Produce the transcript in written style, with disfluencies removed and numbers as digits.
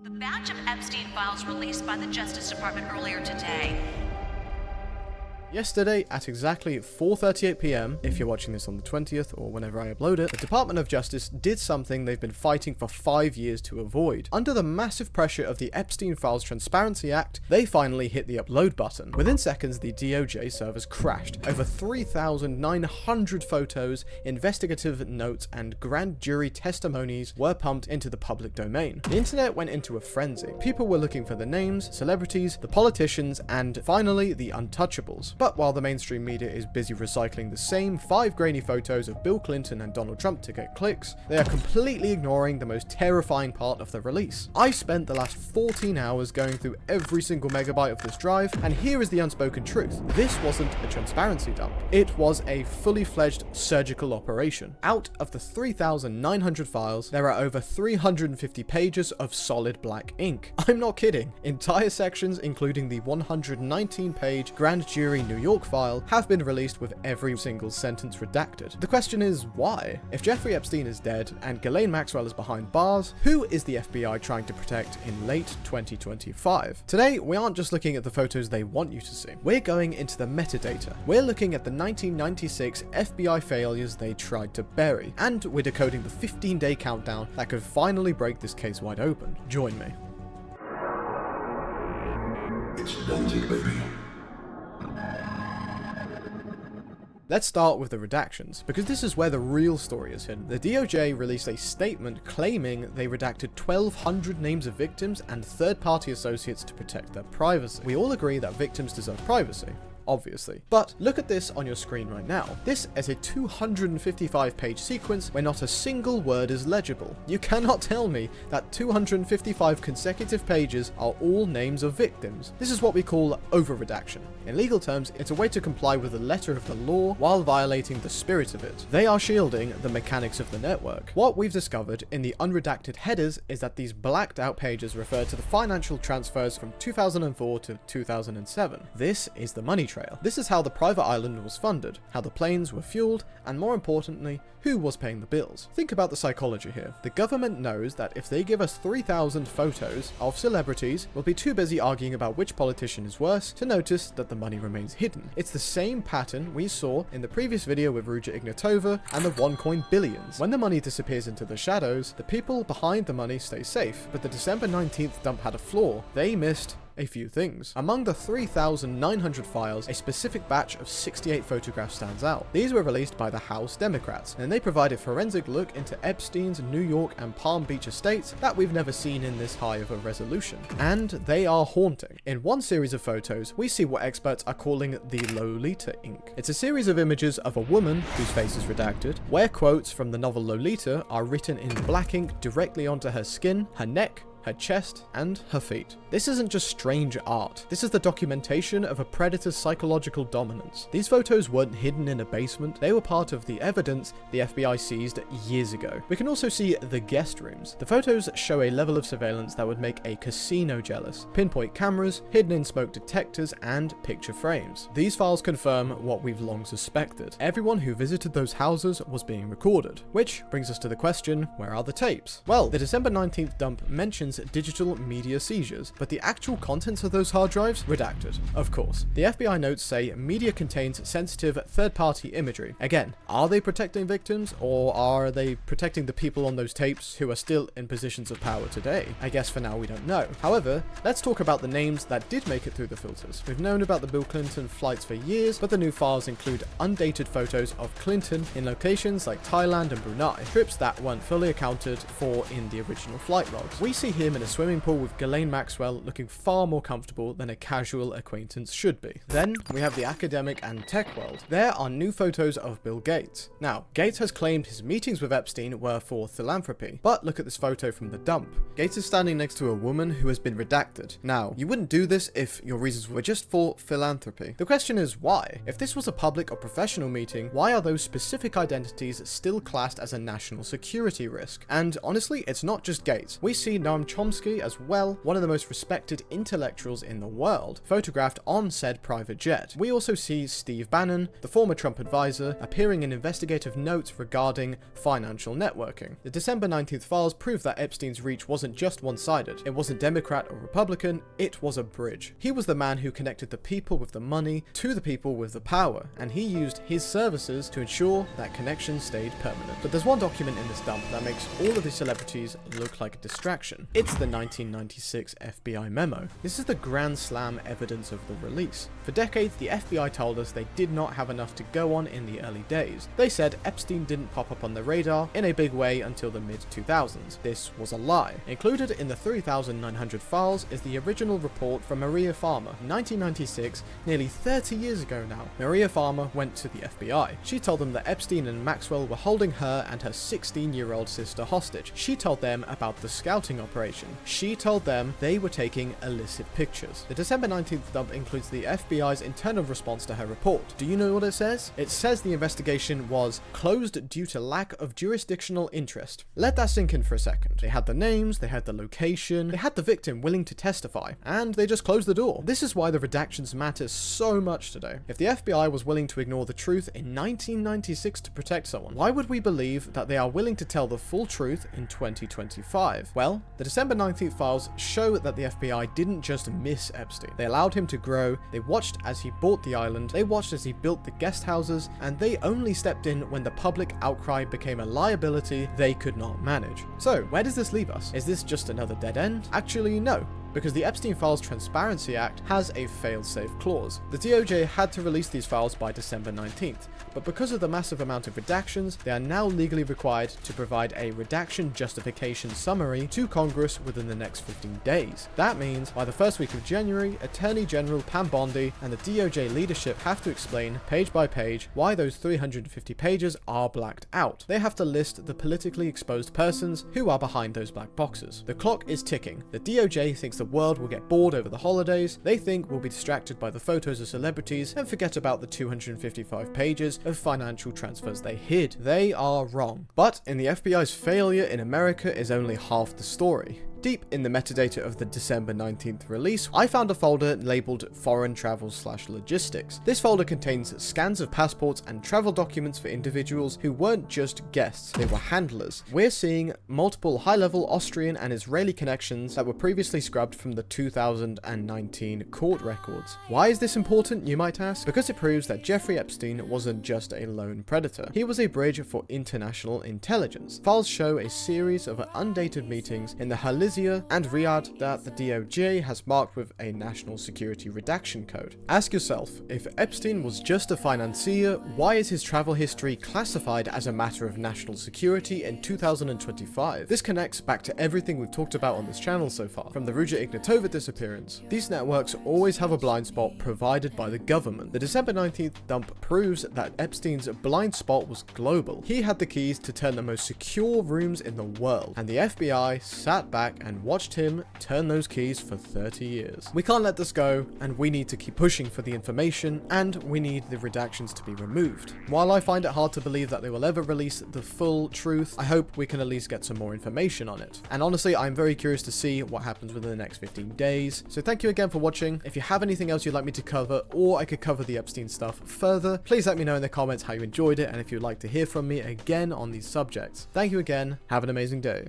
The batch of Epstein files released by the Justice Department earlier today. Yesterday, at exactly 4:38 PM, if you're watching this on the 20th or whenever I upload it, the Department of Justice did something they've been fighting for 5 years to avoid. Under the massive pressure of the Epstein Files Transparency Act, they finally hit the upload button. Within seconds, the DOJ servers crashed. Over 3,900 photos, investigative notes, and grand jury testimonies were pumped into the public domain. The internet went into a frenzy. People were looking for the names, celebrities, the politicians, and finally, the untouchables. But while the mainstream media is busy recycling the same 5 grainy photos of Bill Clinton and Donald Trump to get clicks, they are completely ignoring the most terrifying part of the release. I spent the last 14 hours going through every single megabyte of this drive, and here is the unspoken truth. This wasn't a transparency dump. It was a fully fledged surgical operation. Out of the 3,900 files, there are over 350 pages of solid black ink. I'm not kidding. Entire sections, including the 119-page grand jury New York file, have been released with every single sentence redacted. The question is, why? If Jeffrey Epstein is dead and Ghislaine Maxwell is behind bars, who is the FBI trying to protect in late 2025? Today, we aren't just looking at the photos they want you to see. We're going into the metadata. We're looking at the 1996 FBI failures they tried to bury, and we're decoding the 15-day countdown that could finally break this case wide open. Join me. It's authentic, baby. Let's start with the redactions, because this is where the real story is hidden. The DOJ released a statement claiming they redacted 1,200 names of victims and third-party associates to protect their privacy. We all agree that victims deserve privacy, obviously. But look at this on your screen right now. This is a 255-page sequence where not a single word is legible. You cannot tell me that 255 consecutive pages are all names of victims. This is what we call over-redaction. In legal terms, it's a way to comply with the letter of the law while violating the spirit of it. They are shielding the mechanics of the network. What we've discovered in the unredacted headers is that these blacked out pages refer to the financial transfers from 2004 to 2007. This is the money trail. This is how the private island was funded, how the planes were fueled, and more importantly, who was paying the bills. Think about the psychology here. The government knows that if they give us 3,000 photos of celebrities, we'll be too busy arguing about which politician is worse to notice that the money remains hidden. It's the same pattern we saw in the previous video with Ruja Ignatova and the OneCoin billions. When the money disappears into the shadows, the people behind the money stay safe, but the December 19th dump had a flaw. They missed a few things. Among the 3,900 files, a specific batch of 68 photographs stands out. These were released by the House Democrats, and they provide a forensic look into Epstein's New York and Palm Beach estates that we've never seen in this high of a resolution. And they are haunting. In one series of photos, we see what experts are calling the Lolita ink. It's a series of images of a woman whose face is redacted, where quotes from the novel Lolita are written in black ink directly onto her skin, her neck, her chest, and her feet. This isn't just strange art. This is the documentation of a predator's psychological dominance. These photos weren't hidden in a basement. They were part of the evidence the FBI seized years ago. We can also see the guest rooms. The photos show a level of surveillance that would make a casino jealous. Pinpoint cameras, hidden in smoke detectors, and picture frames. These files confirm what we've long suspected. Everyone who visited those houses was being recorded. Which brings us to the question, where are the tapes? Well, the December 19th dump mentions digital media seizures, but the actual contents of those hard drives, redacted. Of course. The FBI notes say media contains sensitive third-party imagery. Again, are they protecting victims, or are they protecting the people on those tapes who are still in positions of power today? I guess for now we don't know. However, let's talk about the names that did make it through the filters. We've known about the Bill Clinton flights for years, but the new files include undated photos of Clinton in locations like Thailand and Brunei, trips that weren't fully accounted for in the original flight logs. We see him in a swimming pool with Ghislaine Maxwell looking far more comfortable than a casual acquaintance should be. Then we have the academic and tech world. There are new photos of Bill Gates. Now, Gates has claimed his meetings with Epstein were for philanthropy, but look at this photo from the dump. Gates is standing next to a woman who has been redacted. Now, you wouldn't do this if your reasons were just for philanthropy. The question is why? If this was a public or professional meeting, why are those specific identities still classed as a national security risk? And honestly, it's not just Gates. We see Noam Chomsky as well, one of the most respected intellectuals in the world, photographed on said private jet. We also see Steve Bannon, the former Trump advisor, appearing in investigative notes regarding financial networking. The December 19th files prove that Epstein's reach wasn't just one-sided. It wasn't Democrat or Republican, it was a bridge. He was the man who connected the people with the money to the people with the power, and he used his services to ensure that connection stayed permanent. But there's one document in this dump that makes all of the celebrities look like a distraction. It's the 1996 FBI memo. This is the grand slam evidence of the release. For decades, the FBI told us they did not have enough to go on in the early days. They said Epstein didn't pop up on the radar in a big way until the mid-2000s. This was a lie. Included in the 3,900 files is the original report from Maria Farmer in 1996, nearly 30 years ago now. Maria Farmer went to the FBI. She told them that Epstein and Maxwell were holding her and her 16-year-old sister hostage. She told them about the scouting operation. She told them they were taking illicit pictures. The December 19th dump includes the FBI's internal response to her report. Do you know what it says? It says the investigation was closed due to lack of jurisdictional interest. Let that sink in for a second. They had the names, they had the location, they had the victim willing to testify, and they just closed the door. This is why the redactions matter so much today. If the FBI was willing to ignore the truth in 1996 to protect someone, why would we believe that they are willing to tell the full truth in 2025? Well, the December 19th files show that the FBI didn't just miss Epstein. They allowed him to grow, they watched as he bought the island, they watched as he built the guest houses, and they only stepped in when the public outcry became a liability they could not manage. So, where does this leave us? Is this just another dead end? Actually, no, because the Epstein Files Transparency Act has a fail-safe clause. The DOJ had to release these files by December 19th, but because of the massive amount of redactions, they are now legally required to provide a redaction justification summary to Congress within the next 15 days. That means by the first week of January, Attorney General Pam Bondi and the DOJ leadership have to explain page by page why those 350 pages are blacked out. They have to list the politically exposed persons who are behind those black boxes. The clock is ticking. The DOJ thinks the world will get bored over the holidays. They think we'll be distracted by the photos of celebrities and forget about the 255 pages of financial transfers they hid. They are wrong. But in the FBI's failure in America is only half the story. Deep in the metadata of the December 19th release, I found a folder labeled Foreign Travel/Logistics. This folder contains scans of passports and travel documents for individuals who weren't just guests, they were handlers. We're seeing multiple high-level Austrian and Israeli connections that were previously scrubbed from the 2019 court records. Why is this important, you might ask? Because it proves that Jeffrey Epstein wasn't just a lone predator. He was a bridge for international intelligence. Files show a series of undated meetings in the Halizia and Riyadh that the DOJ has marked with a national security redaction code. Ask yourself, if Epstein was just a financier, why is his travel history classified as a matter of national security in 2025? This connects back to everything we've talked about on this channel so far, from the Ruja Ignatova disappearance. These networks always have a blind spot provided by the government. The December 19th dump proves that Epstein's blind spot was global. He had the keys to turn the most secure rooms in the world, and the FBI sat back and watched him turn those keys for 30 years. We can't let this go, and we need to keep pushing for the information, and we need the redactions to be removed. While I find it hard to believe that they will ever release the full truth, I hope we can at least get some more information on it. And honestly, I'm very curious to see what happens within the next 15 days. So thank you again for watching. If you have anything else you'd like me to cover, or I could cover the Epstein stuff further, please let me know in the comments how you enjoyed it and if you'd like to hear from me again on these subjects. Thank you again. Have an amazing day.